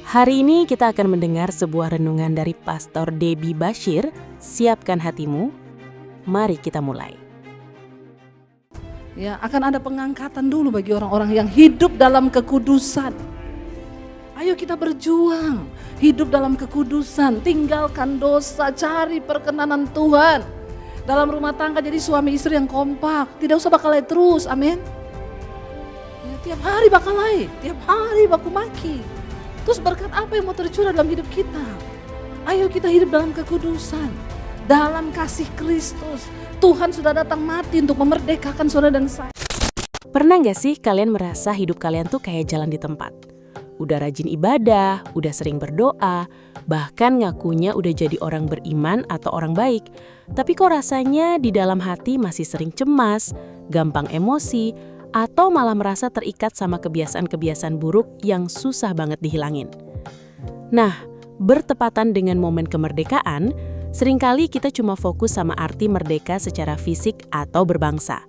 Hari ini kita akan mendengar sebuah renungan dari Pastor Debbie Bashir. Siapkan hatimu, mari kita mulai. Ya, akan ada pengangkatan dulu bagi orang-orang yang hidup dalam kekudusan. Ayo kita berjuang, hidup dalam kekudusan, tinggalkan dosa, cari perkenanan Tuhan. Dalam rumah tangga jadi suami istri yang kompak, tidak usah bakalai terus, amin. Ya, tiap hari bakalai, tiap hari baku maki. Terus berkat apa yang mau tercurah dalam hidup kita? Ayo kita hidup dalam kekudusan, dalam kasih Kristus. Tuhan sudah datang mati untuk memerdekakan saudara dan saya. Pernah gak sih kalian merasa hidup kalian tuh kayak jalan di tempat? Udah rajin ibadah, udah sering berdoa, bahkan ngakunya udah jadi orang beriman atau orang baik. Tapi kok rasanya di dalam hati masih sering cemas, gampang emosi, atau malah merasa terikat sama kebiasaan-kebiasaan buruk yang susah banget dihilangin. Nah, bertepatan dengan momen kemerdekaan, seringkali kita cuma fokus sama arti merdeka secara fisik atau berbangsa.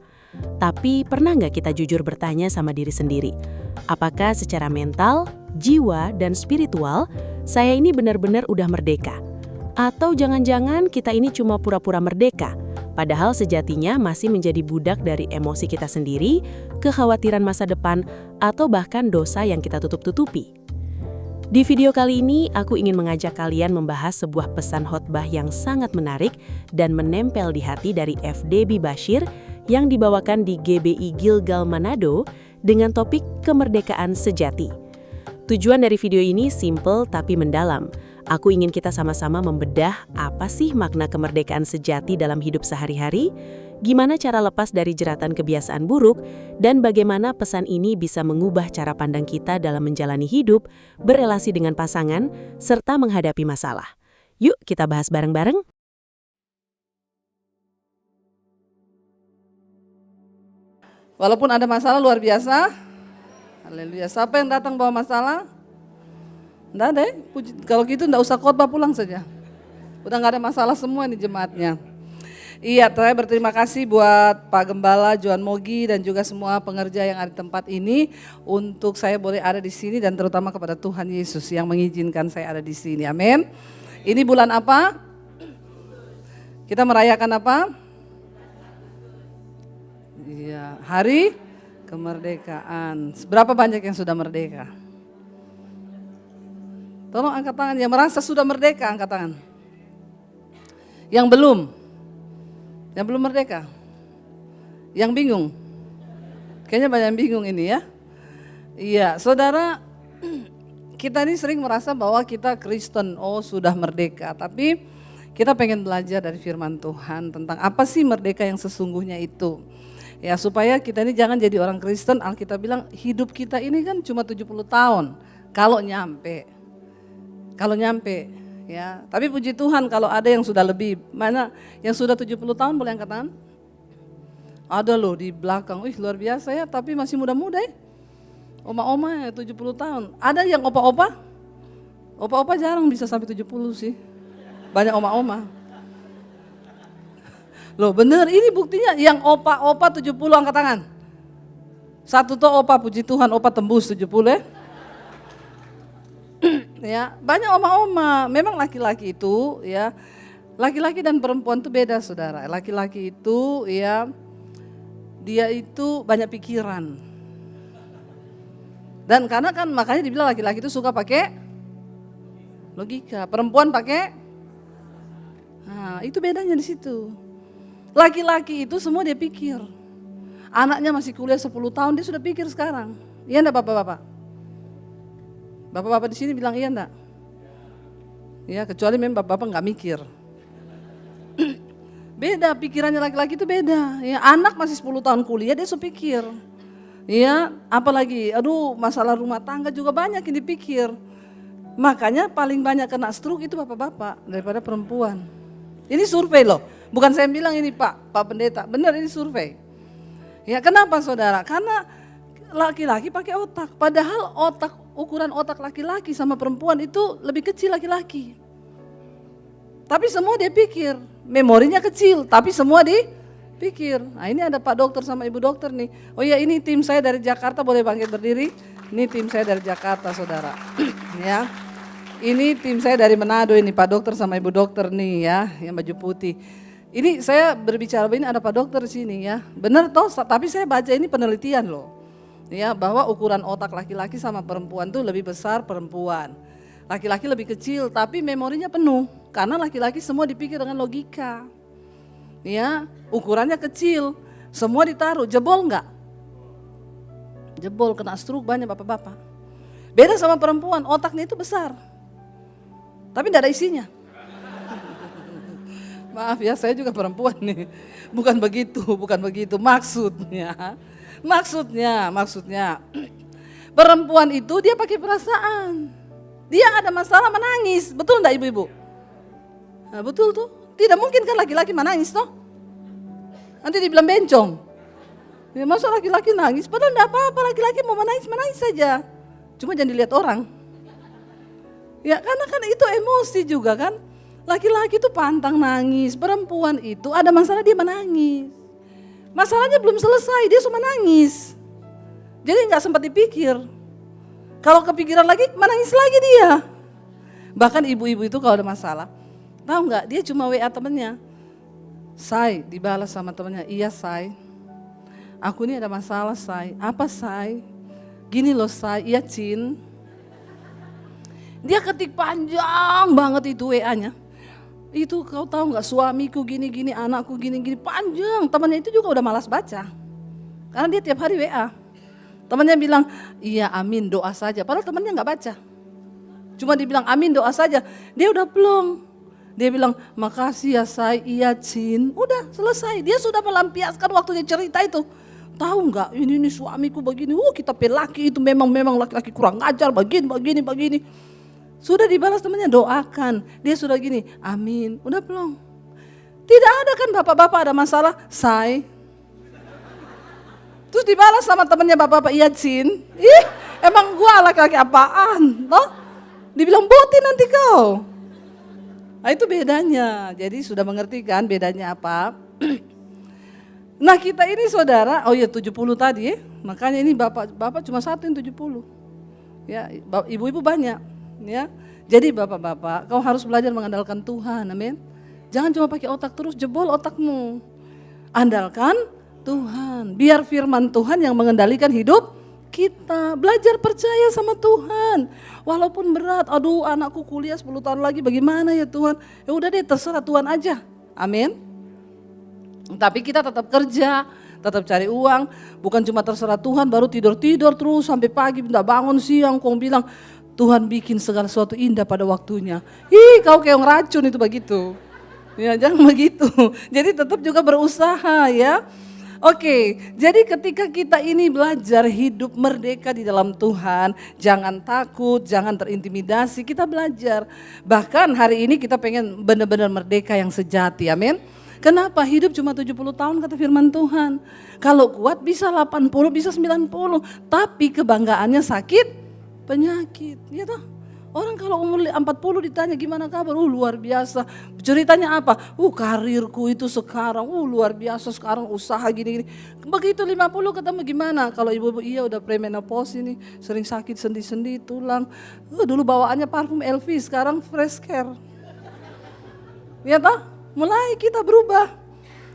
Tapi pernah nggak kita jujur bertanya sama diri sendiri, apakah secara mental, jiwa, dan spiritual, saya ini benar-benar udah merdeka? Atau jangan-jangan kita ini cuma pura-pura merdeka, padahal sejatinya masih menjadi budak dari emosi kita sendiri, kekhawatiran masa depan, atau bahkan dosa yang kita tutup-tutupi. Di video kali ini, aku ingin mengajak kalian membahas sebuah pesan khotbah yang sangat menarik dan menempel di hati dari F. Debbie Bashir yang dibawakan di GBI Gilgal Manado dengan topik kemerdekaan sejati. Tujuan dari video ini simple tapi mendalam. Aku ingin kita sama-sama membedah apa sih makna kemerdekaan sejati dalam hidup sehari-hari, gimana cara lepas dari jeratan kebiasaan buruk, dan bagaimana pesan ini bisa mengubah cara pandang kita dalam menjalani hidup, berelasi dengan pasangan, serta menghadapi masalah. Yuk kita bahas bareng-bareng. Walaupun ada masalah luar biasa, haleluya. Siapa yang datang bawa masalah? Nggak ada ya? Kalau gitu nggak usah khotbah, pulang saja. Udah nggak ada masalah semua nih jemaatnya. Iya, saya berterima kasih buat Pak Gembala, Johan Mogi, dan juga semua pengerja yang ada di tempat ini untuk saya boleh ada di sini dan terutama kepada Tuhan Yesus yang mengizinkan saya ada di sini. Amin. Ini bulan apa? Kita merayakan apa? Iya, hari kemerdekaan. Berapa banyak yang sudah merdeka? Tolong angkat tangan yang merasa sudah merdeka, angkat tangan. Yang belum merdeka. Yang bingung. Kayaknya banyak yang bingung ini ya. Iya, saudara, kita ini sering merasa bahwa kita Kristen, sudah merdeka. Tapi kita pengen belajar dari firman Tuhan tentang apa sih merdeka yang sesungguhnya itu. Ya, supaya kita ini jangan jadi orang Kristen, Alkitab bilang hidup kita ini kan cuma 70 tahun. Kalau nyampe ya. Tapi puji Tuhan kalau ada yang sudah lebih. Mana yang sudah 70 tahun boleh angkat tangan? Ada loh di belakang. Luar biasa ya, tapi masih muda-muda ya. Oma-oma ya 70 tahun. Ada yang opa-opa? Opa-opa jarang bisa sampai 70 sih. Banyak oma-oma. Loh bener, ini buktinya yang opa-opa 70 angkat tangan. Satu tuh opa, puji Tuhan, opa tembus 70 ya. Ya, banyak oma-oma. Memang laki-laki itu ya, laki-laki dan perempuan itu beda, saudara. Laki-laki itu ya, dia itu banyak pikiran. Dan karena kan makanya dibilang laki-laki itu suka pakai logika, perempuan pakai. Nah, itu bedanya di situ. Laki-laki itu semua dia pikir. Anaknya masih kuliah 10 tahun dia sudah pikir sekarang. Iya enggak bapak-bapak? Bapak-bapak di sini bilang iya enggak? Ya, kecuali memang bapak-bapak enggak mikir. Beda pikirannya laki-laki itu beda. Ya, anak masih 10 tahun kuliah dia sudah pikir. Ya, apalagi masalah rumah tangga juga banyak yang dipikir. Makanya paling banyak kena stroke itu bapak-bapak daripada perempuan. Ini survei loh. Bukan saya bilang ini Pak Pendeta. Benar ini survei. Ya, kenapa saudara? Karena laki-laki pakai otak. Padahal ukuran otak laki-laki sama perempuan itu lebih kecil laki-laki. Tapi semua dia pikir, memorinya kecil, tapi semua dipikir. Nah ini ada Pak Dokter sama Ibu Dokter nih. Oh iya ini tim saya dari Jakarta, boleh bangkit berdiri. Ini tim saya dari Jakarta saudara. Ya. Ini tim saya dari Manado ini, Pak Dokter sama Ibu Dokter nih ya, yang baju putih. Ini saya berbicara ini ada Pak Dokter di sini ya. Benar toh, tapi saya baca ini penelitian loh. Ya, bahwa ukuran otak laki-laki sama perempuan tuh lebih besar perempuan. Laki-laki lebih kecil tapi memorinya penuh. Karena laki-laki semua dipikir dengan logika. Ya, ukurannya kecil, semua ditaruh, jebol enggak? Jebol, kena stroke banyak bapak-bapak. Beda sama perempuan, otaknya itu besar. Tapi tidak ada isinya. Maaf ya, saya juga perempuan nih. Bukan begitu maksudnya. Maksudnya perempuan itu dia pakai perasaan. Dia ada masalah menangis, betul enggak ibu-ibu? Nah, betul tuh. Tidak mungkin kan laki-laki menangis toh? Nanti dibilang bencong. Ya, masa laki-laki nangis? Padahal enggak apa-apa, laki-laki mau menangis saja. Cuma jangan dilihat orang. Ya karena kan itu emosi juga kan. Laki-laki itu pantang nangis, perempuan itu ada masalah dia menangis. Masalahnya belum selesai, dia cuma nangis. Jadi gak sempat dipikir. Kalau kepikiran lagi, menangis lagi dia. Bahkan ibu-ibu itu kalau ada masalah, tahu gak, dia cuma WA temennya. Say, dibalas sama temennya, iya Say. Aku ini ada masalah Say. Apa Say? Gini loh Say, iya Cin. Dia ketik panjang banget itu WA-nya. Itu kau tahu nggak, suamiku gini-gini, anakku gini-gini, panjang. Temannya itu juga udah malas baca. Karena dia tiap hari WA. Temannya bilang, iya amin doa saja. Padahal temannya nggak baca. Cuma dibilang amin doa saja. Dia udah plong. Dia bilang, makasih ya Say, iya Cin. Udah selesai. Dia sudah melampiaskan waktu dia cerita itu. Tahu nggak, ini suamiku begini. Kita pelaki itu memang laki-laki kurang ngajar, begini. Sudah dibalas temannya, doakan. Dia sudah gini, amin. Udah belum? Tidak ada kan bapak-bapak ada masalah, Say. Terus dibalas sama temannya bapak-bapak, iya Cin. Ih, emang gua laki-laki apaan? Toh? Dibilang boti nanti kau. Nah itu bedanya. Jadi sudah mengerti kan bedanya apa? Nah kita ini saudara, 70 tadi ya. Makanya ini bapak cuma satu yang 70. Ya, ibu-ibu banyak. Ya, jadi bapak-bapak, kau harus belajar mengandalkan Tuhan, amin. Jangan cuma pakai otak terus, jebol otakmu. Andalkan Tuhan, biar firman Tuhan yang mengendalikan hidup kita. Belajar percaya sama Tuhan, walaupun berat. Aduh, anakku kuliah 10 tahun lagi, bagaimana ya Tuhan? Ya udah deh, terserah Tuhan aja, amin. Tapi kita tetap kerja, tetap cari uang, bukan cuma terserah Tuhan baru tidur terus sampai pagi, tidak bangun siang, kau bilang Tuhan bikin segala sesuatu indah pada waktunya. Kau kayak racun itu begitu. Ya jangan begitu. Jadi tetap juga berusaha ya. Oke, jadi ketika kita ini belajar hidup merdeka di dalam Tuhan, jangan takut, jangan terintimidasi, kita belajar. Bahkan hari ini kita pengen benar-benar merdeka yang sejati, amin. Kenapa? Hidup cuma 70 tahun kata firman Tuhan. Kalau kuat bisa 80, bisa 90, tapi kebanggaannya sakit penyakit, ya toh. Orang kalau umur 40 ditanya gimana kabar, luar biasa. Ceritanya apa? Karirku itu sekarang, luar biasa sekarang usaha gini-gini. Begitu 50 ketemu gimana? Kalau ibu-ibu iya udah premenopause ini, sering sakit sendi-sendi, tulang. Dulu bawaannya parfum LV, sekarang fresh care. Ya toh? Mulai kita berubah.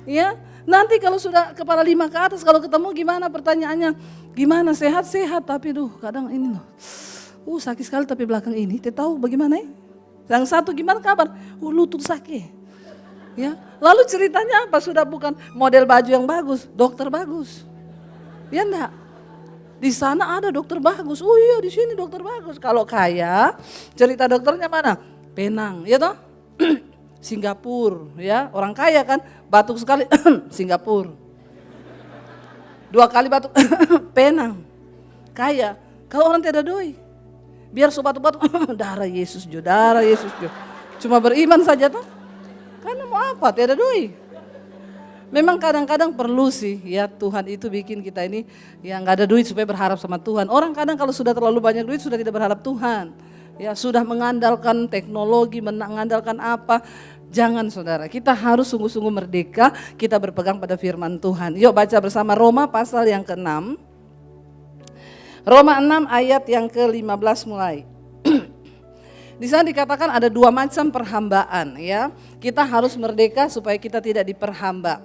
Ya. Nanti kalau sudah kepala 5 ke atas, kalau ketemu gimana pertanyaannya? Gimana sehat-sehat tapi kadang ini loh. Sakit sekali tapi belakang ini, tahu bagaimana ya? Yang satu gimana kabar? Lutut sakit. Ya, lalu ceritanya apa? Sudah bukan model baju yang bagus, dokter bagus. Ya enggak? Di sana ada dokter bagus. Iya, di sini dokter bagus. Kalau kaya, cerita dokternya mana? Penang, ya toh? Singapura, ya. Orang kaya kan, batuk sekali Singapura. 2 kali batuk Penang. Kaya. Kalau orang tidak doi, biar sobat-sobat darah Yesus jo. Cuma beriman saja toh. Karena mau apa? Tiada doi. Memang kadang-kadang perlu sih ya Tuhan itu bikin kita ini yang nggak ada duit supaya berharap sama Tuhan. Orang kadang kalau sudah terlalu banyak duit sudah tidak berharap Tuhan. Ya sudah mengandalkan teknologi, mengandalkan apa. Jangan saudara, kita harus sungguh-sungguh merdeka, kita berpegang pada firman Tuhan. Yuk baca bersama Roma pasal yang ke-6. Roma 6 ayat yang ke-15 mulai. Di sana dikatakan ada 2 macam perhambaan ya. Kita harus merdeka supaya kita tidak diperhamba.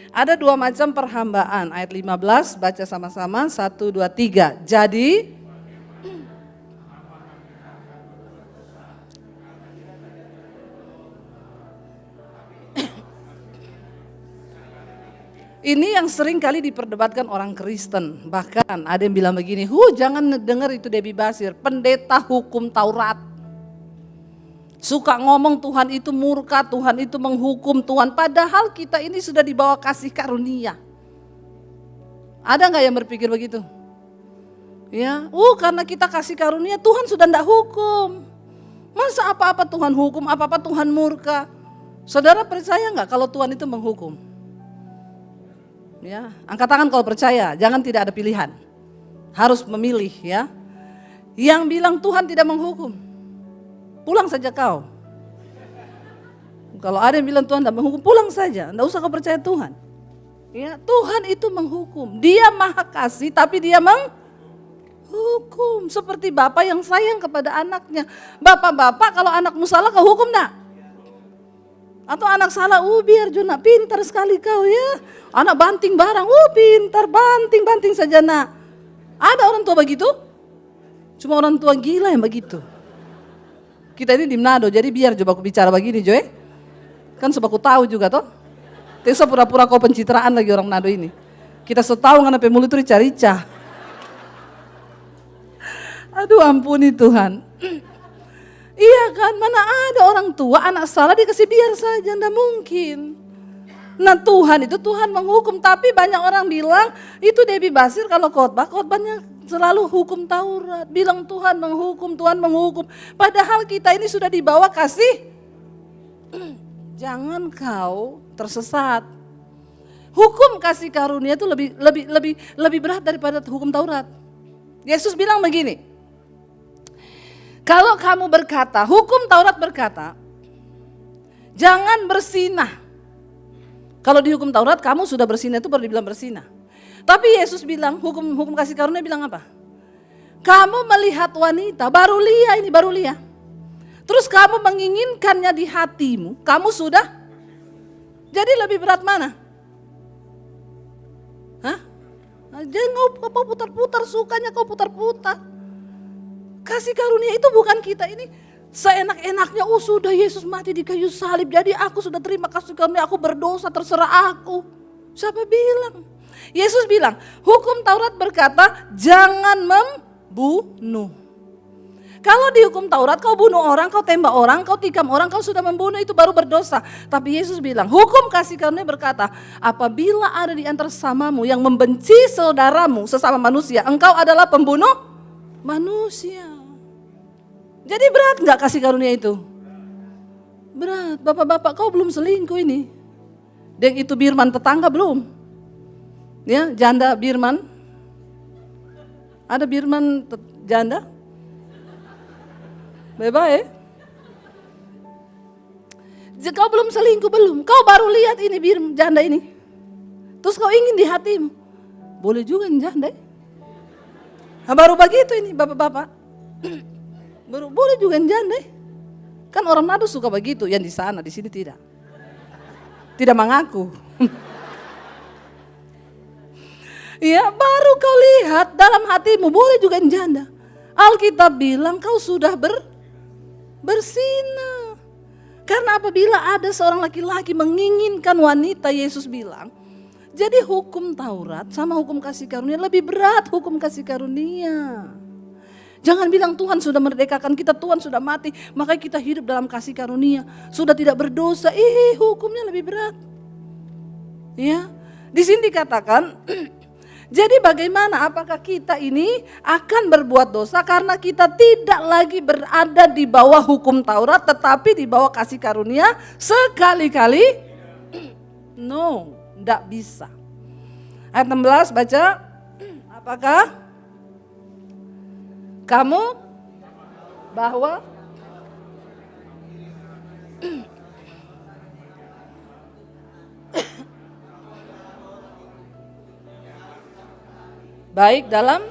Ada 2 macam perhambaan. Ayat 15 baca sama-sama 1, 2, 3. Jadi ini yang sering kali diperdebatkan orang Kristen. Bahkan ada yang bilang begini, jangan dengar itu Debbie Basir, pendeta hukum Taurat. Suka ngomong Tuhan itu murka, Tuhan itu menghukum Tuhan. Padahal kita ini sudah dibawa kasih karunia. Ada nggak yang berpikir begitu? Ya, karena kita kasih karunia Tuhan sudah tidak hukum. Masa apa-apa Tuhan hukum, apa-apa Tuhan murka? Saudara percaya nggak kalau Tuhan itu menghukum? Ya, angkat tangan kalau percaya, jangan tidak ada pilihan. Harus memilih ya. Yang bilang Tuhan tidak menghukum, pulang saja kau. Kalau ada yang bilang Tuhan tidak menghukum, pulang saja. Tidak usah kau percaya Tuhan. Ya, Tuhan itu menghukum. Dia maha kasih tapi dia menghukum. Seperti bapak yang sayang kepada anaknya. Bapak-bapak kalau anakmu salah kau hukum enggak? Atau anak salah, biar Juna pintar sekali kau ya. Anak banting barang, pintar, banting saja nak. Ada orang tua begitu? Cuma orang tua gila yang begitu. Kita ini di Manado, jadi biar coba aku bicara begini Joy. Kan sebab aku tahu juga toh. Tesa pura-pura kau pencitraan lagi orang Manado ini. Kita setahu ngana pemulut itu rica-rica. Aduh ampuni Tuhan. Iya kan, mana ada orang tua anak salah dikasih biar saja, enggak mungkin. Nah Tuhan itu Tuhan menghukum, tapi banyak orang bilang itu Debbie Basir kalau khotbahnya selalu hukum Taurat. Bilang Tuhan menghukum, Tuhan menghukum. Padahal kita ini sudah dibawa kasih. Jangan kau tersesat. Hukum kasih karunia itu lebih berat daripada hukum Taurat. Yesus bilang begini. Kalau kamu berkata, hukum Taurat berkata, jangan bersinah. Kalau di hukum Taurat kamu sudah bersinah itu baru dibilang bersinah. Tapi Yesus bilang, hukum kasih karunia bilang apa? Kamu melihat wanita, baru lihat. Terus kamu menginginkannya di hatimu, kamu sudah. Jadi lebih berat mana? Hah? Jangan kau putar-putar, sukanya kau putar-putar. Kasih karunia itu bukan kita ini seenak-enaknya, sudah Yesus mati di kayu salib, jadi aku sudah terima kasih karunia, aku berdosa, terserah aku. Siapa bilang? Yesus bilang, hukum Taurat berkata jangan membunuh. Kalau di hukum Taurat kau bunuh orang, kau tembak orang, kau tikam orang, kau sudah membunuh, itu baru berdosa. Tapi Yesus bilang, hukum kasih karunia berkata, apabila ada di antara samamu yang membenci saudaramu sesama manusia, engkau adalah pembunuh manusia. Jadi berat nggak kasih karunia itu? Berat. Bapak-bapak kau belum selingkuh ini. Deng itu Birman tetangga belum? Ya, janda Birman. Ada Birman janda? Bebas ya? Kau belum selingkuh belum? Kau baru lihat ini janda ini. Terus kau ingin di hatimu. Boleh juga ini janda. Baru begitu ini bapak-bapak. Boleh juga janda. Kan orang Manado suka begitu, yang di sana, di sini tidak. Tidak mengaku. Ya, baru kau lihat dalam hatimu, boleh juga janda. Alkitab bilang kau sudah bersinah. Karena apabila ada seorang laki-laki menginginkan wanita, Yesus bilang, jadi hukum Taurat sama hukum kasih karunia lebih berat hukum kasih karunia. Jangan bilang Tuhan sudah merdekakan kita, Tuhan sudah mati, makanya kita hidup dalam kasih karunia, sudah tidak berdosa. Hukumnya lebih berat. Ya, di sini dikatakan, jadi bagaimana? Apakah kita ini akan berbuat dosa karena kita tidak lagi berada di bawah hukum Taurat, tetapi di bawah kasih karunia sekali-kali? No, tidak bisa. Ayat 16 baca, apakah kamu bahwa baik dalam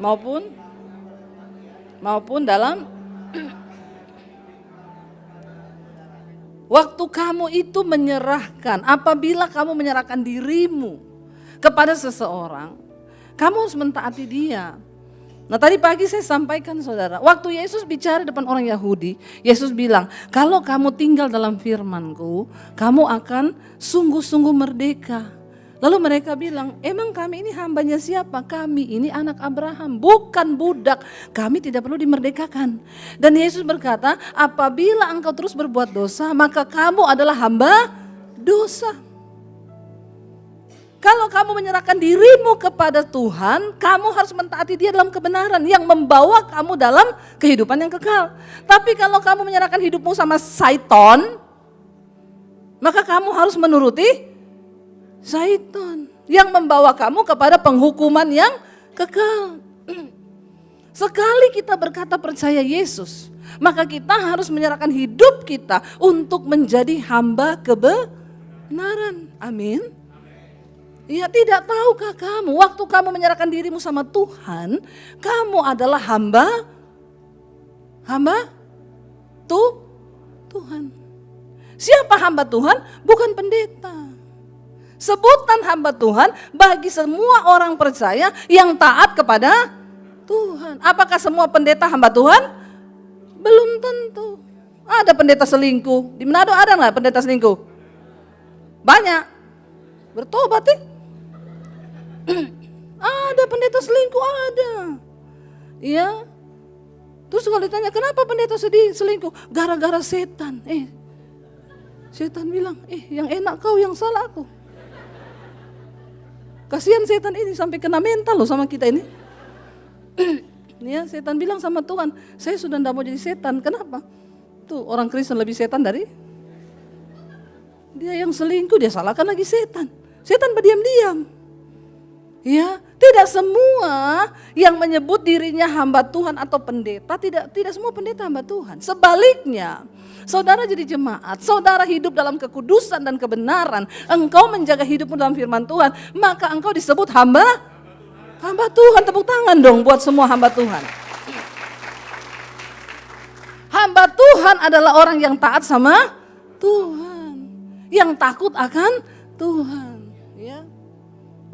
maupun dalam Waktu kamu itu menyerahkan, apabila kamu menyerahkan dirimu kepada seseorang, kamu harus mentaati dia. Nah tadi pagi saya sampaikan saudara, waktu Yesus bicara depan orang Yahudi, Yesus bilang, kalau kamu tinggal dalam firman-Ku, kamu akan sungguh-sungguh merdeka. Lalu mereka bilang, emang kami ini hambanya siapa? Kami ini anak Abraham, bukan budak. Kami tidak perlu dimerdekakan. Dan Yesus berkata, apabila engkau terus berbuat dosa, maka kamu adalah hamba dosa. Kalau kamu menyerahkan dirimu kepada Tuhan, kamu harus mentaati Dia dalam kebenaran yang membawa kamu dalam kehidupan yang kekal. Tapi kalau kamu menyerahkan hidupmu sama Satan, maka kamu harus menuruti Satan yang membawa kamu kepada penghukuman yang kekal. Sekali kita berkata percaya Yesus, maka kita harus menyerahkan hidup kita untuk menjadi hamba kebenaran. Amin. Ya, tidak tahukah kamu waktu kamu menyerahkan dirimu sama Tuhan, kamu adalah hamba Tuhan. Siapa hamba Tuhan? Bukan pendeta. Sebutan hamba Tuhan bagi semua orang percaya yang taat kepada Tuhan. Apakah semua pendeta hamba Tuhan? Belum tentu. Ada pendeta selingkuh. Di Manado ada nggak pendeta selingkuh? Banyak. Bertobat ya. Ada pendeta selingkuh, ada. Iya. Terus kalau ditanya kenapa pendeta selingkuh? Gara-gara setan. Setan bilang, yang enak kau, yang salah aku. Kasihan setan ini sampai kena mental loh sama kita ini. Ya, setan bilang sama Tuhan, saya sudah tidak mau jadi setan. Kenapa? Tuh orang Kristen lebih setan dari dia yang selingkuh, dia salahkan lagi setan. Setan berdiam-diam. Ya, tidak semua yang menyebut dirinya hamba Tuhan atau pendeta, tidak semua pendeta hamba Tuhan. Sebaliknya, saudara jadi jemaat, saudara hidup dalam kekudusan dan kebenaran, engkau menjaga hidupmu dalam firman Tuhan, maka engkau disebut hamba Tuhan. Tepuk tangan dong buat semua hamba Tuhan. Hamba Tuhan adalah orang yang taat sama Tuhan, yang takut akan Tuhan. Ya.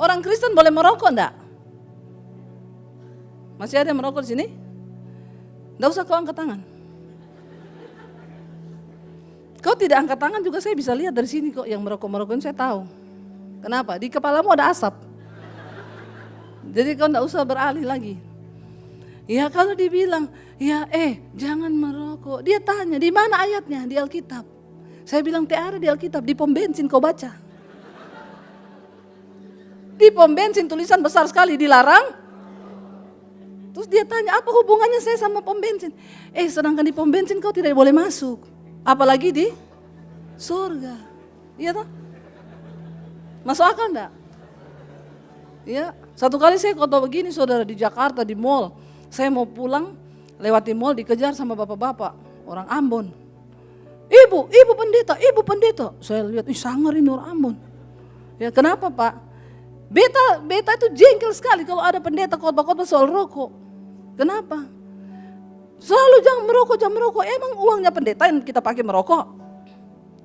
Orang Kristen boleh merokok enggak? Masih ada yang merokok di sini? Enggak usah kau angkat tangan. Kau tidak angkat tangan juga saya bisa lihat dari sini kok, yang merokok-merokok ini saya tahu. Kenapa? Di kepalamu ada asap. Jadi kau enggak usah beralih lagi. Ya kalau dibilang, ya jangan merokok. Dia tanya, di mana ayatnya? Di Alkitab. Saya bilang, ada di Alkitab, di pom bensin kau baca. Di pom bensin tulisan besar sekali, dilarang. Terus dia tanya, apa hubungannya saya sama pom bensin? Sedangkan di pom bensin kau tidak boleh masuk. Apalagi di surga. Iya toh? Masuk akal enggak? Ya, satu kali saya khotbah begini saudara di Jakarta di mall. Saya mau pulang, lewati mall dikejar sama bapak-bapak, orang Ambon. Ibu pendeta. Saya lihat, sangar ini orang Ambon. Ya, kenapa Pak? Beta itu jengkel sekali kalau ada pendeta khotbah-khotbah soal rokok. Kenapa? Selalu jangan merokok. Emang uangnya pendeta yang kita pakai merokok?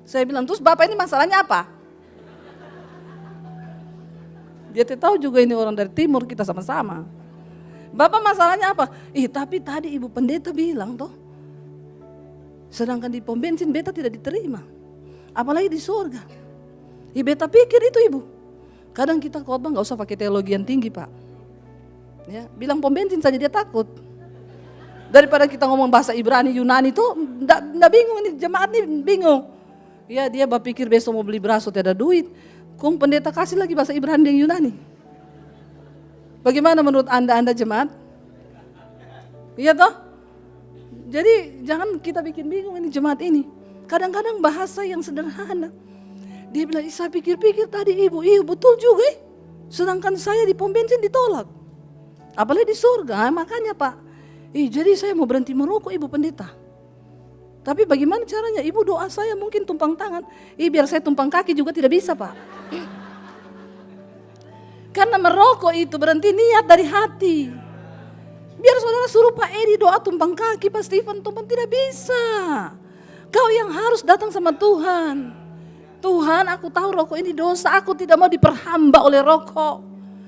Saya bilang, terus Bapak ini masalahnya apa? Dia tahu juga ini orang dari timur, kita sama-sama. Bapak masalahnya apa? Tapi tadi ibu pendeta bilang toh, sedangkan di pom bensin beta tidak diterima. Apalagi di surga. Beta pikir itu ibu. Kadang kita khotbah nggak usah pakai teologi yang tinggi Pak. Ya, bilang pom bensin saja dia takut. Daripada kita ngomong bahasa Ibrani, Yunani itu nggak bingung, ini jemaat ini bingung. Ya dia berpikir besok mau beli beras tidak ada duit. Kung pendeta kasih lagi bahasa Ibrani dan Yunani. Bagaimana menurut anda jemaat? Iya toh? Jadi jangan kita bikin bingung ini jemaat ini. Kadang-kadang bahasa yang sederhana. Dia bilang, saya pikir-pikir tadi ibu betul juga sedangkan saya di pom bensin ditolak. Apalagi di surga, makanya Pak. Jadi saya mau berhenti merokok ibu pendeta. Tapi bagaimana caranya? Ibu doa saya mungkin tumpang tangan. Biar saya tumpang kaki juga tidak bisa Pak. Karena merokok itu berhenti niat dari hati. Biar saudara suruh Pak Edi doa tumpang kaki, Pak Stephen tumpang, tidak bisa. Kau yang harus datang sama Tuhan. Tuhan, aku tahu rokok ini dosa, aku tidak mau diperhamba oleh rokok.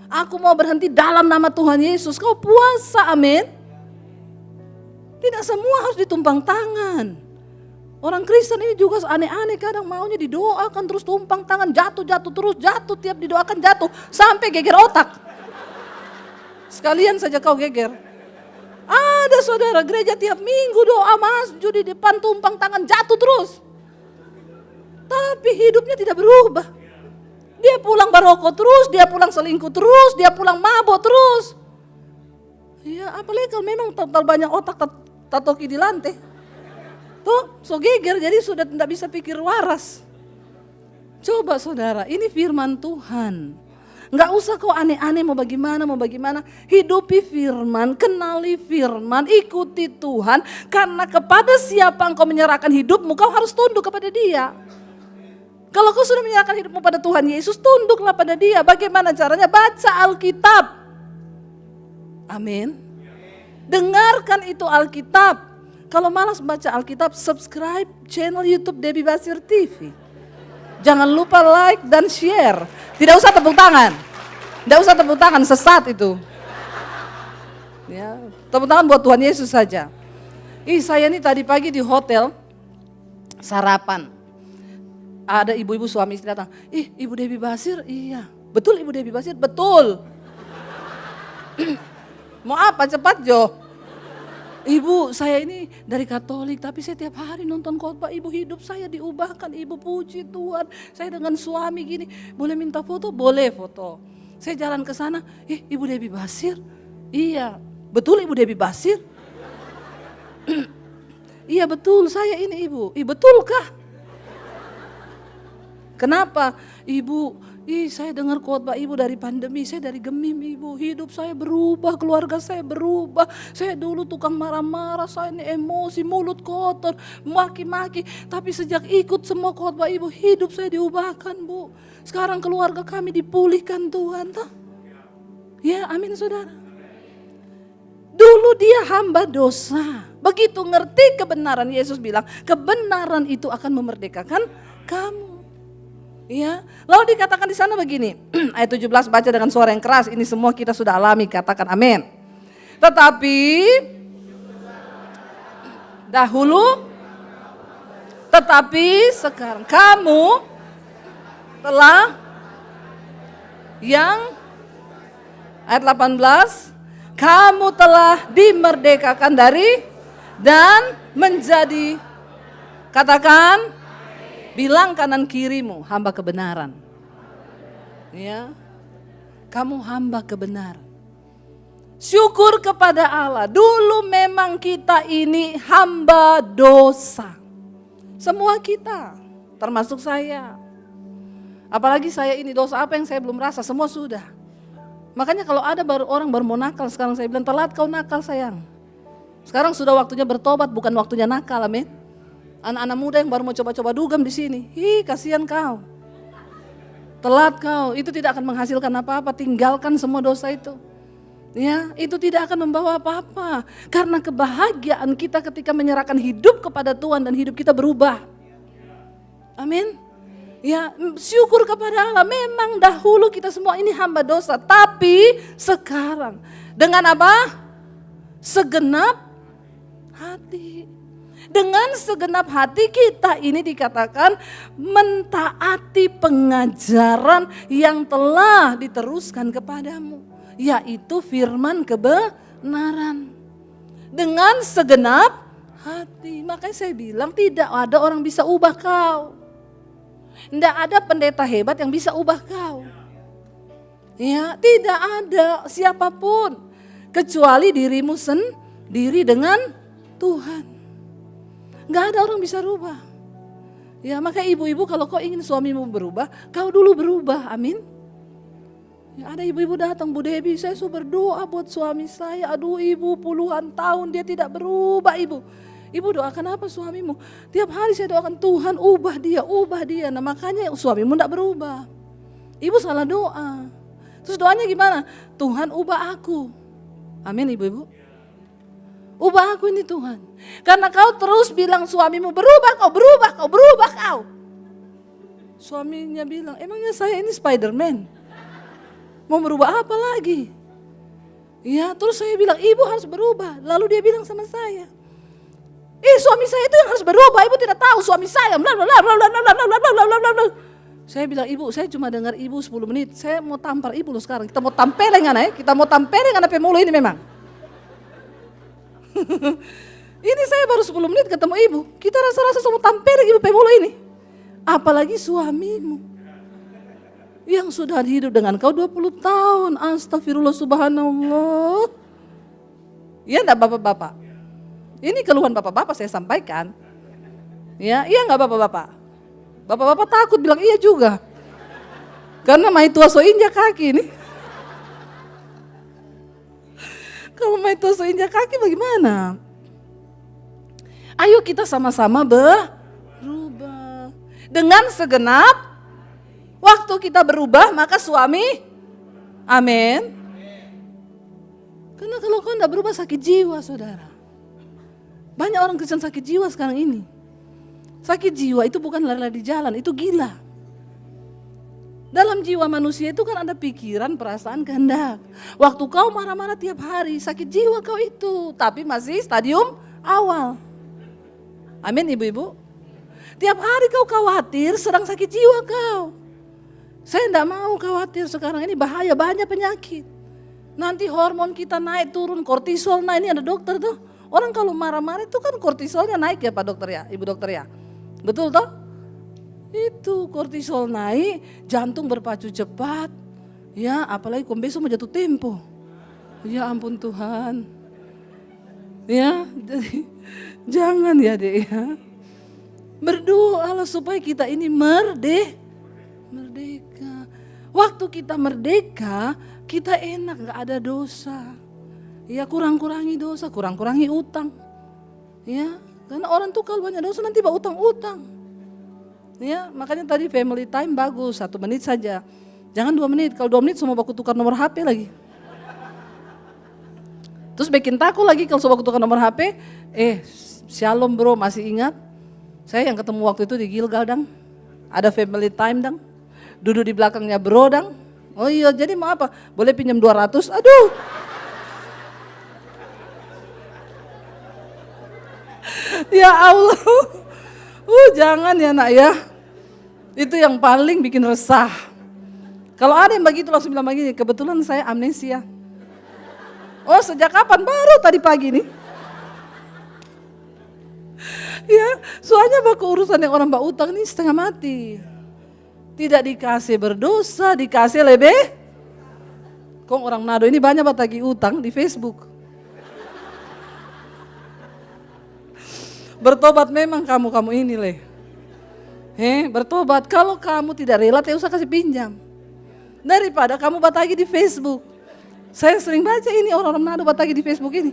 Aku mau berhenti dalam nama Tuhan Yesus. Kau puasa, amin. Tidak semua harus ditumpang tangan. Orang Kristen ini juga aneh-aneh, kadang maunya didoakan terus tumpang tangan, jatuh terus, jatuh tiap didoakan jatuh, sampai geger otak. Sekalian saja kau geger. Ada saudara gereja tiap minggu doa masjid di depan tumpang tangan jatuh terus. Tapi hidupnya tidak berubah. Dia pulang barokok terus, dia pulang selingkuh terus, dia pulang mabok terus. Ya apalagi kalau memang total banyak otak tatoki di lantai. Tuh, so geger jadi sudah tidak bisa pikir waras. Coba saudara, ini firman Tuhan. Enggak usah kau aneh-aneh mau bagaimana. Hidupi firman, kenali firman, ikuti Tuhan. Karena kepada siapa engkau menyerahkan hidupmu, kau harus tunduk kepada Dia. Kalau kau sudah menyerahkan hidupmu pada Tuhan Yesus, tunduklah pada Dia. Bagaimana caranya? Baca Alkitab. Amin. Dengarkan itu Alkitab. Kalau malas baca Alkitab, subscribe channel YouTube Debbie Basir TV. Jangan lupa like dan share. Tidak usah tepuk tangan. Tidak usah tepuk tangan, sesat itu. Ya, tepuk tangan buat Tuhan Yesus saja. Saya ini tadi pagi di hotel sarapan. Ada ibu-ibu suami istri datang. Ibu Debbie Basir? Iya. Betul Ibu Debbie Basir? Betul. Mau apa? Cepat Jo. Ibu, saya ini dari Katolik, tapi saya tiap hari nonton khotbah. Ibu, hidup saya diubahkan. Ibu, puji Tuhan. Saya dengan suami gini, boleh minta foto? Boleh foto. Saya jalan ke sana, Ibu Debbie Basir? Iya. Betul Ibu Debbie Basir? Iya betul, saya ini Ibu. Betulkah? Kenapa? Ibu, saya dengar khotbah Ibu dari pandemi, saya dari Gemim Ibu, hidup saya berubah, keluarga saya berubah. Saya dulu tukang marah-marah, saya ini emosi, mulut kotor, maki-maki. Tapi sejak ikut semua khotbah Ibu, hidup saya diubahkan Bu. Sekarang keluarga kami dipulihkan Tuhan. Toh? Ya amin saudara. Dulu dia hamba dosa. Begitu ngerti kebenaran, Yesus bilang kebenaran itu akan memerdekakan kamu. Ya, lalu dikatakan di sana begini, ayat 17 baca dengan suara yang keras, ini semua kita sudah alami, katakan amin. Tetapi sekarang kamu telah ayat 18, kamu telah dimerdekakan dari dan menjadi, katakan, bilang kanan kirimu, hamba kebenaran. Ya, kamu hamba kebenaran. Syukur kepada Allah. Dulu memang kita ini hamba dosa. Semua kita, termasuk saya. Apalagi saya ini dosa apa yang saya belum rasa, semua sudah. Makanya kalau ada orang baru mau nakal, sekarang saya bilang telat kau nakal sayang. Sekarang sudah waktunya bertobat, bukan waktunya nakal, amin. Anak-anak muda yang baru mau coba-coba dugem di sini, kasihan kau. Telat kau, itu tidak akan menghasilkan apa-apa, tinggalkan semua dosa itu. Ya, itu tidak akan membawa apa-apa. Karena kebahagiaan kita ketika menyerahkan hidup kepada Tuhan dan hidup kita berubah. Amin. Ya, syukur kepada Allah. Memang dahulu kita semua ini hamba dosa, tapi sekarang dengan apa? Segenap hati. Dengan segenap hati kita ini dikatakan mentaati pengajaran yang telah diteruskan kepadamu, yaitu firman kebenaran. Dengan segenap hati, makanya saya bilang tidak ada orang bisa ubah kau. Tidak ada pendeta hebat yang bisa ubah kau. Ya, tidak ada siapapun kecuali dirimu sendiri dengan Tuhan. Gak ada orang bisa rubah. Ya, maka ibu-ibu kalau kau ingin suamimu berubah, kau dulu berubah, amin. Ya, ada ibu-ibu datang, Bu Debbie, saya sudah berdoa buat suami saya. Aduh ibu, puluhan tahun dia tidak berubah ibu. Ibu doakan apa suamimu? Tiap hari saya doakan Tuhan ubah dia. Nah makanya suamimu tidak berubah. Ibu salah doa. Terus doanya gimana? Tuhan ubah aku. Amin ibu-ibu. Ubah aku ini Tuhan. Karena kau terus bilang suamimu berubah, kau berubah, kau berubah kau. Suaminya bilang, emangnya saya ini Spiderman? Mau berubah apa lagi? Ya, terus saya bilang, ibu harus berubah. Lalu dia bilang sama saya, suami saya itu yang harus berubah, ibu tidak tahu suami saya. Bla bla bla bla bla bla bla bla bla bla bla. Saya bilang, ibu, saya cuma dengar ibu 10 menit. Saya mau tampar ibu loh sekarang. Kita mau tampeleng anak ya. Kita mau tampeleng anak pemulu ini memang. Ini saya baru 10 menit ketemu ibu. Kita rasa-rasa mau tampeleng ibu pemulu ini. Apalagi suamimu yang sudah hidup dengan kau 20 tahun. Astagfirullah subhanallah. Ya enggak bapak-bapak? Ini keluhan bapak-bapak saya sampaikan. Ya, iya enggak bapak-bapak? Bapak-bapak takut bilang iya juga. Karena mai tua so injak kaki ini. Kalau mai tua so injak kaki bagaimana? Ayo kita sama-sama berubah. Dengan segenap waktu kita berubah maka suami, amin. Karena kalau kau tidak berubah sakit jiwa saudara. Banyak orang Kristen sakit jiwa sekarang ini. Sakit jiwa itu bukan lari-lari di jalan, itu gila. Dalam jiwa manusia itu kan ada pikiran, perasaan, kehendak. Waktu kau marah-marah tiap hari, sakit jiwa kau itu. Tapi masih stadium awal. Amin ibu-ibu. Tiap hari kau khawatir, sedang sakit jiwa kau. Saya tidak mau khawatir sekarang ini bahaya, banyak penyakit. Nanti hormon kita naik turun, kortisol naik, ini ada dokter tuh. Orang kalau marah-marah itu kan kortisolnya naik ya Pak Dokter ya, Ibu Dokter ya. Betul toh? Itu kortisol naik, jantung berpacu cepat. Ya apalagi kau besok mau jatuh tempo. Ya ampun Tuhan. Ya jadi jangan ya dek ya. Berdoalah supaya kita ini merdeka. Waktu kita merdeka, kita enak, gak ada dosa. Ya kurang-kurangi dosa, kurang-kurangi utang. Ya, karena orang tuh kalau banyak dosa nanti utang-utang. Ya, makanya tadi family time bagus, 1 menit saja. Jangan 2 menit, kalau 2 menit semua baku tukar nomor HP lagi. Terus bikin takut lagi kalau semua baku tukar nomor HP. Shalom bro, masih ingat? Saya yang ketemu waktu itu di Gilgal dang. Ada family time dang. Duduk di belakangnya bro dang. Oh iya, jadi mau apa? Boleh pinjam 200? Aduh. Ya Allah. Jangan ya nak ya. Itu yang paling bikin resah. Kalau ada yang begitu langsung bilang begini, kebetulan saya amnesia. Oh sejak kapan? Baru tadi pagi nih. Ya, soalnya baku urusan yang orang utang ini setengah mati. Tidak dikasih berdosa, dikasih lebih. Kok orang Manado ini banyak batagi utang di Facebook. Bertobat memang kamu ini leh. Bertobat. Kalau kamu tidak rela, tidak usah kasih pinjam. Daripada kamu batagi di Facebook. Saya sering baca ini orang-orang Manado batagi di Facebook ini.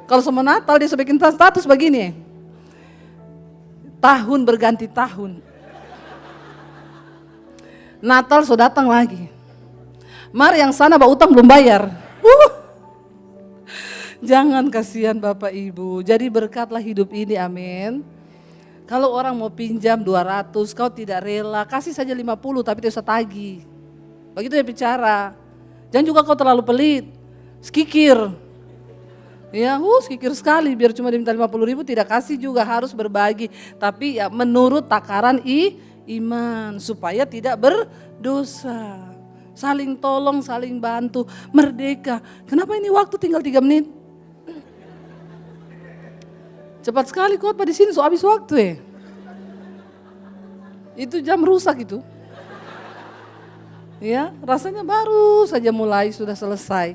Kalau sama Natal dia bikin status begini. Tahun berganti tahun. Natal sudah datang lagi. Mari yang sana utang belum bayar. Jangan kasihan Bapak Ibu. Jadi berkatlah hidup ini, amin. Kalau orang mau pinjam 200, kau tidak rela, kasih saja 50 tapi tidak usah tagih. Begitu dia bicara. Jangan juga kau terlalu pelit, sekikir. Ya, sekikir sekali biar cuma diminta 50.000 tidak kasih juga, harus berbagi. Tapi ya menurut takaran iman supaya tidak berdosa. Saling tolong, saling bantu, merdeka. Kenapa ini waktu tinggal 3 menit? Cepat sekali khotbah di sini, so habis waktu ya. Itu jam rusak itu. Ya, rasanya baru saja mulai sudah selesai.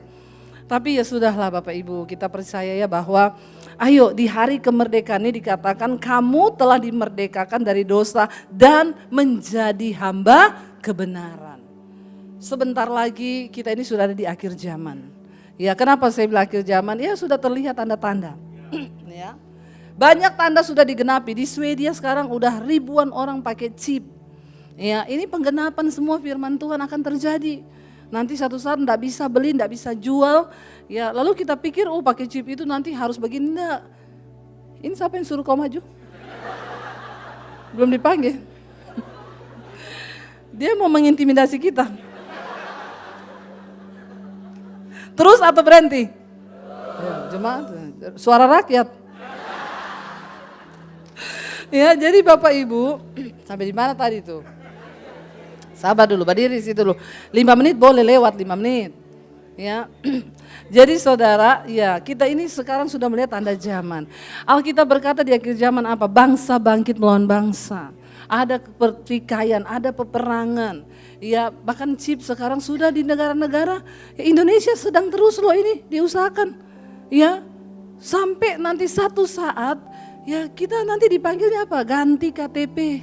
Tapi ya sudahlah Bapak Ibu, kita percaya ya bahwa ayo di hari kemerdekaan ini dikatakan kamu telah dimerdekakan dari dosa dan menjadi hamba kebenaran. Sebentar lagi kita ini sudah ada di akhir zaman. Ya, kenapa saya bilang akhir zaman? Ya sudah terlihat tanda-tanda. Ya. Banyak tanda sudah digenapi. Di Swedia sekarang udah ribuan orang pakai chip. Ya, ini penggenapan semua firman Tuhan akan terjadi. nanti satu saat nggak bisa beli, nggak bisa jual. Ya, lalu kita pikir, oh pakai chip itu nanti harus begini. Enggak. Ini siapa yang suruh kau maju? Belum dipanggil. Dia mau mengintimidasi kita. Terus atau berhenti? Ya, jemaat, suara rakyat. Ya, jadi Bapak Ibu, sampai di mana tadi tuh? Sabar dulu, berdiri situ dulu. 5 menit boleh lewat 5 menit. Ya. Jadi saudara, ya kita ini sekarang sudah melihat tanda zaman. Alkitab berkata di akhir zaman apa? Bangsa bangkit melawan bangsa. Ada pertikaian, ada peperangan. Ya, bahkan chip sekarang sudah di negara-negara. Ya, Indonesia sedang terus loh ini diusahakan. Ya, sampai nanti satu saat ya kita nanti dipanggilnya apa? Ganti KTP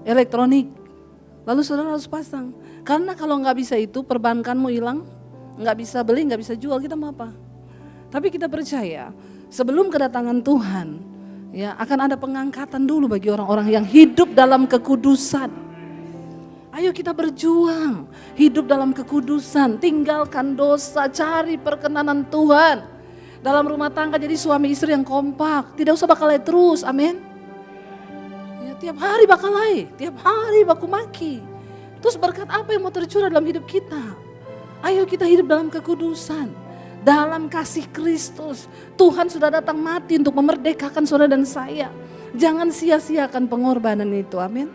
elektronik. Lalu saudara harus pasang. Karena kalau nggak bisa itu perbankanmu hilang, nggak bisa beli, nggak bisa jual, kita mau apa? Tapi kita percaya sebelum kedatangan Tuhan, ya akan ada pengangkatan dulu bagi orang-orang yang hidup dalam kekudusan. Ayo kita berjuang, hidup dalam kekudusan, tinggalkan dosa, cari perkenanan Tuhan. Dalam rumah tangga jadi suami istri yang kompak, tidak usah bakalai terus, amin. Ya, tiap hari bakalai, tiap hari baku maki. Terus berkat apa yang mau tercurah dalam hidup kita? Ayo kita hidup dalam kekudusan, dalam kasih Kristus. Tuhan sudah datang mati untuk memerdekakan saudara dan saya. Jangan sia-siakan pengorbanan itu, amin.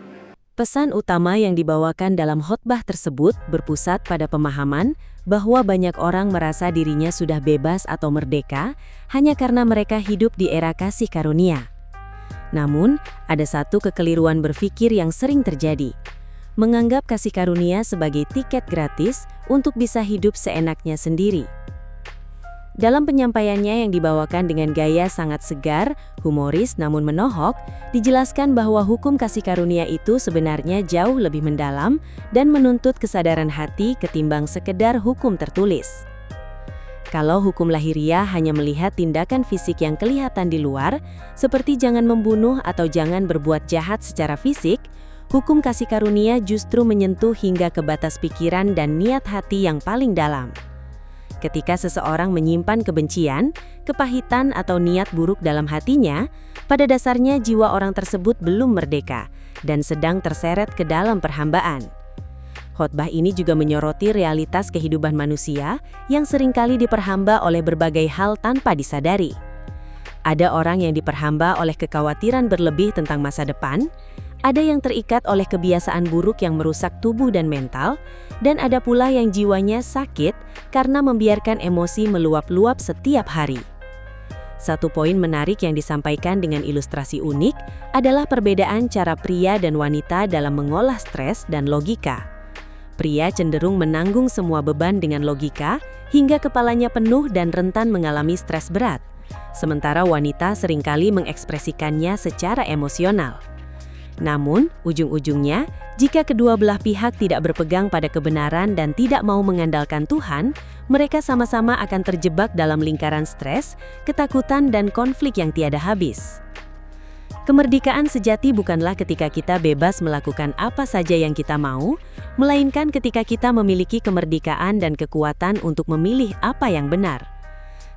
Pesan utama yang dibawakan dalam khotbah tersebut berpusat pada pemahaman bahwa banyak orang merasa dirinya sudah bebas atau merdeka hanya karena mereka hidup di era kasih karunia. Namun, ada satu kekeliruan berpikir yang sering terjadi. Menganggap kasih karunia sebagai tiket gratis untuk bisa hidup seenaknya sendiri. Dalam penyampaiannya yang dibawakan dengan gaya sangat segar, humoris namun menohok, dijelaskan bahwa hukum kasih karunia itu sebenarnya jauh lebih mendalam dan menuntut kesadaran hati ketimbang sekedar hukum tertulis. Kalau hukum lahiriah hanya melihat tindakan fisik yang kelihatan di luar, seperti jangan membunuh atau jangan berbuat jahat secara fisik, hukum kasih karunia justru menyentuh hingga ke batas pikiran dan niat hati yang paling dalam. Ketika seseorang menyimpan kebencian, kepahitan atau niat buruk dalam hatinya, pada dasarnya jiwa orang tersebut belum merdeka dan sedang terseret ke dalam perhambaan. Khotbah ini juga menyoroti realitas kehidupan manusia yang seringkali diperhamba oleh berbagai hal tanpa disadari. Ada orang yang diperhamba oleh kekhawatiran berlebih tentang masa depan, ada yang terikat oleh kebiasaan buruk yang merusak tubuh dan mental, dan ada pula yang jiwanya sakit karena membiarkan emosi meluap-luap setiap hari. Satu poin menarik yang disampaikan dengan ilustrasi unik adalah perbedaan cara pria dan wanita dalam mengolah stres dan logika. Pria cenderung menanggung semua beban dengan logika hingga kepalanya penuh dan rentan mengalami stres berat, sementara wanita seringkali mengekspresikannya secara emosional. Namun, ujung-ujungnya, jika kedua belah pihak tidak berpegang pada kebenaran dan tidak mau mengandalkan Tuhan, mereka sama-sama akan terjebak dalam lingkaran stres, ketakutan, dan konflik yang tiada habis. Kemerdekaan sejati bukanlah ketika kita bebas melakukan apa saja yang kita mau, melainkan ketika kita memiliki kemerdekaan dan kekuatan untuk memilih apa yang benar.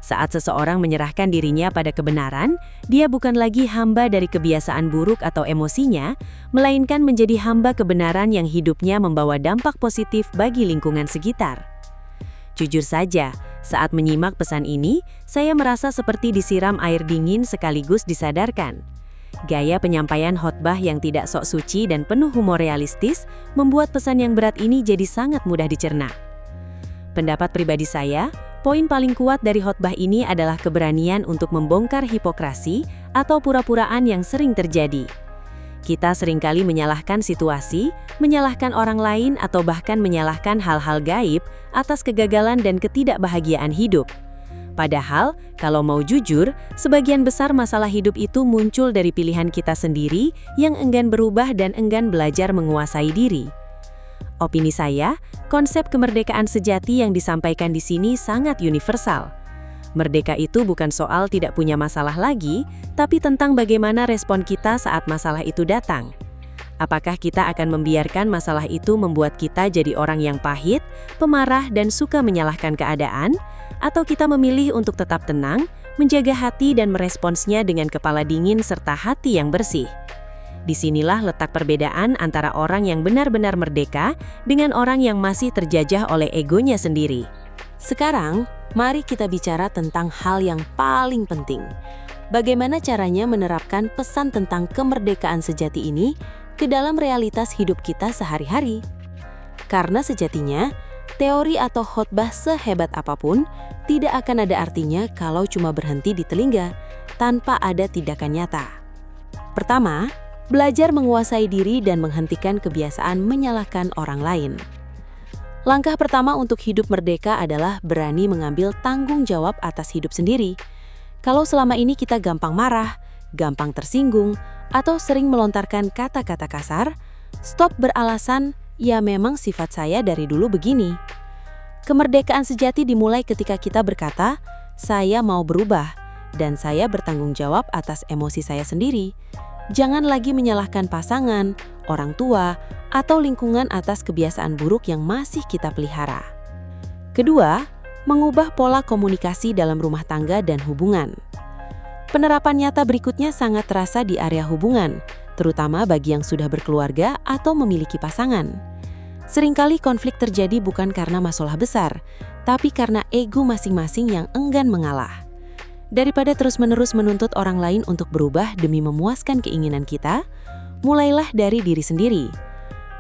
Saat seseorang menyerahkan dirinya pada kebenaran, dia bukan lagi hamba dari kebiasaan buruk atau emosinya, melainkan menjadi hamba kebenaran yang hidupnya membawa dampak positif bagi lingkungan sekitar. Jujur saja, saat menyimak pesan ini, saya merasa seperti disiram air dingin sekaligus disadarkan. Gaya penyampaian khotbah yang tidak sok suci dan penuh humor realistis membuat pesan yang berat ini jadi sangat mudah dicerna. Pendapat pribadi saya, poin paling kuat dari khotbah ini adalah keberanian untuk membongkar hipokrasi atau pura-puraan yang sering terjadi. Kita seringkali menyalahkan situasi, menyalahkan orang lain atau bahkan menyalahkan hal-hal gaib atas kegagalan dan ketidakbahagiaan hidup. Padahal, kalau mau jujur, sebagian besar masalah hidup itu muncul dari pilihan kita sendiri yang enggan berubah dan enggan belajar menguasai diri. Opini saya, konsep kemerdekaan sejati yang disampaikan di sini sangat universal. Merdeka itu bukan soal tidak punya masalah lagi, tapi tentang bagaimana respon kita saat masalah itu datang. Apakah kita akan membiarkan masalah itu membuat kita jadi orang yang pahit, pemarah, dan suka menyalahkan keadaan? Atau kita memilih untuk tetap tenang, menjaga hati dan meresponsnya dengan kepala dingin serta hati yang bersih? Disinilah letak perbedaan antara orang yang benar-benar merdeka dengan orang yang masih terjajah oleh egonya sendiri. Sekarang, mari kita bicara tentang hal yang paling penting. Bagaimana caranya menerapkan pesan tentang kemerdekaan sejati ini ke dalam realitas hidup kita sehari-hari? Karena sejatinya, teori atau khotbah sehebat apapun tidak akan ada artinya kalau cuma berhenti di telinga, tanpa ada tindakan nyata. Pertama, belajar menguasai diri dan menghentikan kebiasaan menyalahkan orang lain. Langkah pertama untuk hidup merdeka adalah berani mengambil tanggung jawab atas hidup sendiri. Kalau selama ini kita gampang marah, gampang tersinggung, atau sering melontarkan kata-kata kasar, stop beralasan, ya memang sifat saya dari dulu begini. Kemerdekaan sejati dimulai ketika kita berkata, saya mau berubah, dan saya bertanggung jawab atas emosi saya sendiri. Jangan lagi menyalahkan pasangan, orang tua, atau lingkungan atas kebiasaan buruk yang masih kita pelihara. Kedua, mengubah pola komunikasi dalam rumah tangga dan hubungan. Penerapan nyata berikutnya sangat terasa di area hubungan, terutama bagi yang sudah berkeluarga atau memiliki pasangan. Seringkali konflik terjadi bukan karena masalah besar, tapi karena ego masing-masing yang enggan mengalah. Daripada terus-menerus menuntut orang lain untuk berubah demi memuaskan keinginan kita, mulailah dari diri sendiri.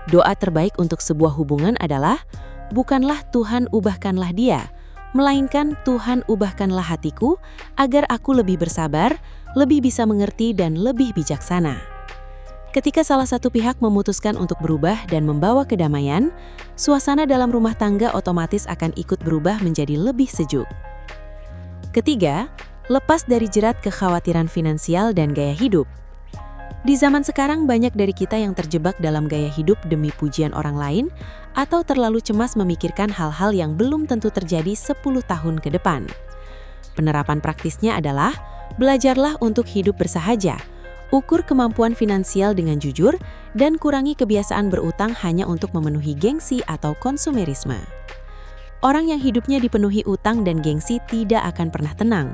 Doa terbaik untuk sebuah hubungan adalah, bukanlah Tuhan ubahkanlah dia, melainkan Tuhan ubahkanlah hatiku agar aku lebih bersabar, lebih bisa mengerti dan lebih bijaksana. Ketika salah satu pihak memutuskan untuk berubah dan membawa kedamaian, suasana dalam rumah tangga otomatis akan ikut berubah menjadi lebih sejuk. Ketiga, lepas dari jerat kekhawatiran finansial dan gaya hidup. Di zaman sekarang banyak dari kita yang terjebak dalam gaya hidup demi pujian orang lain atau terlalu cemas memikirkan hal-hal yang belum tentu terjadi 10 tahun ke depan. Penerapan praktisnya adalah, belajarlah untuk hidup bersahaja, ukur kemampuan finansial dengan jujur, dan kurangi kebiasaan berutang hanya untuk memenuhi gengsi atau konsumerisme. Orang yang hidupnya dipenuhi utang dan gengsi tidak akan pernah tenang,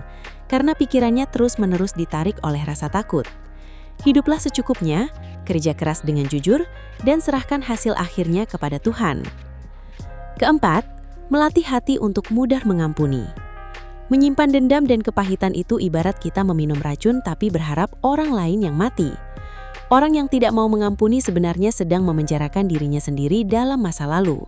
karena pikirannya terus-menerus ditarik oleh rasa takut. Hiduplah secukupnya, kerja keras dengan jujur, dan serahkan hasil akhirnya kepada Tuhan. Keempat, melatih hati untuk mudah mengampuni. Menyimpan dendam dan kepahitan itu ibarat kita meminum racun tapi berharap orang lain yang mati. Orang yang tidak mau mengampuni sebenarnya sedang memenjarakan dirinya sendiri dalam masa lalu.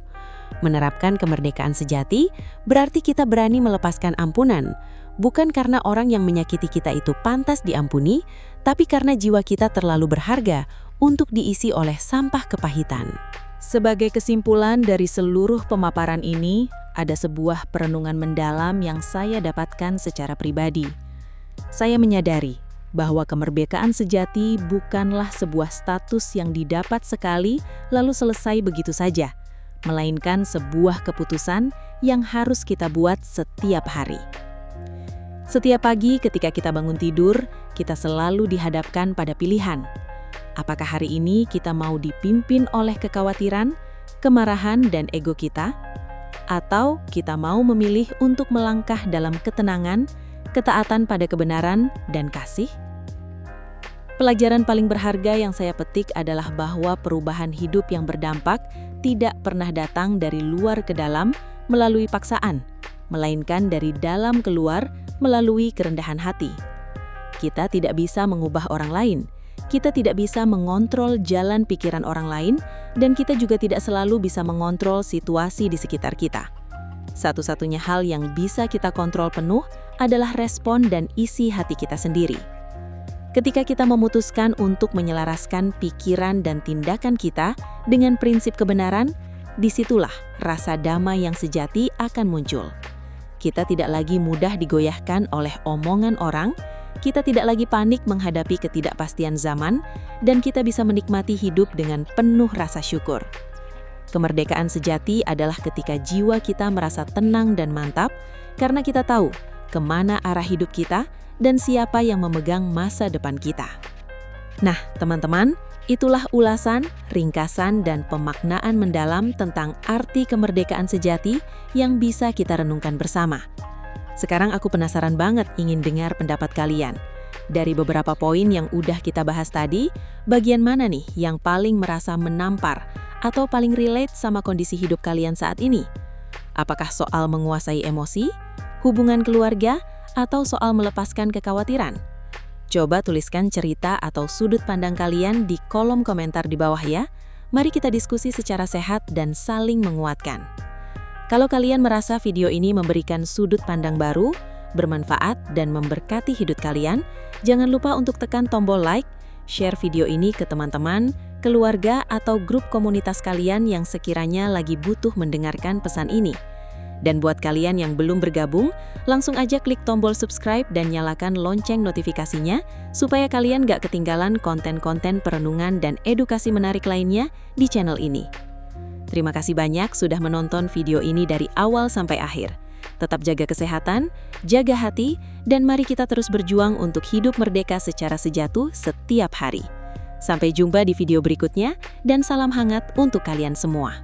Menerapkan kemerdekaan sejati berarti kita berani melepaskan ampunan, bukan karena orang yang menyakiti kita itu pantas diampuni, tapi karena jiwa kita terlalu berharga untuk diisi oleh sampah kepahitan. Sebagai kesimpulan dari seluruh pemaparan ini, ada sebuah perenungan mendalam yang saya dapatkan secara pribadi. Saya menyadari bahwa kemerdekaan sejati bukanlah sebuah status yang didapat sekali lalu selesai begitu saja, melainkan sebuah keputusan yang harus kita buat setiap hari. Setiap pagi ketika kita bangun tidur, kita selalu dihadapkan pada pilihan. Apakah hari ini kita mau dipimpin oleh kekhawatiran, kemarahan, dan ego kita? Atau kita mau memilih untuk melangkah dalam ketenangan, ketaatan pada kebenaran, dan kasih? Pelajaran paling berharga yang saya petik adalah bahwa perubahan hidup yang berdampak tidak pernah datang dari luar ke dalam melalui paksaan, melainkan dari dalam keluar melalui kerendahan hati. Kita tidak bisa mengubah orang lain, kita tidak bisa mengontrol jalan pikiran orang lain, dan kita juga tidak selalu bisa mengontrol situasi di sekitar kita. Satu-satunya hal yang bisa kita kontrol penuh adalah respon dan isi hati kita sendiri. Ketika kita memutuskan untuk menyelaraskan pikiran dan tindakan kita dengan prinsip kebenaran, disitulah rasa damai yang sejati akan muncul. Kita tidak lagi mudah digoyahkan oleh omongan orang, kita tidak lagi panik menghadapi ketidakpastian zaman, dan kita bisa menikmati hidup dengan penuh rasa syukur. Kemerdekaan sejati adalah ketika jiwa kita merasa tenang dan mantap, karena kita tahu kemana arah hidup kita dan siapa yang memegang masa depan kita. Nah, teman-teman, Itulah ulasan, ringkasan, dan pemaknaan mendalam tentang arti kemerdekaan sejati yang bisa kita renungkan bersama. Sekarang aku penasaran banget ingin dengar pendapat kalian. Dari beberapa poin yang udah kita bahas tadi, bagian mana nih yang paling merasa menampar atau paling relate sama kondisi hidup kalian saat ini? Apakah soal menguasai emosi, hubungan keluarga, atau soal melepaskan kekhawatiran? Coba tuliskan cerita atau sudut pandang kalian di kolom komentar di bawah ya. Mari kita diskusi secara sehat dan saling menguatkan. Kalau kalian merasa video ini memberikan sudut pandang baru, bermanfaat, dan memberkati hidup kalian, jangan lupa untuk tekan tombol like, share video ini ke teman-teman, keluarga, atau grup komunitas kalian yang sekiranya lagi butuh mendengarkan pesan ini. Dan buat kalian yang belum bergabung, langsung aja klik tombol subscribe dan nyalakan lonceng notifikasinya supaya kalian gak ketinggalan konten-konten perenungan dan edukasi menarik lainnya di channel ini. Terima kasih banyak sudah menonton video ini dari awal sampai akhir. Tetap jaga kesehatan, jaga hati, dan mari kita terus berjuang untuk hidup merdeka secara sejati setiap hari. Sampai jumpa di video berikutnya, dan salam hangat untuk kalian semua.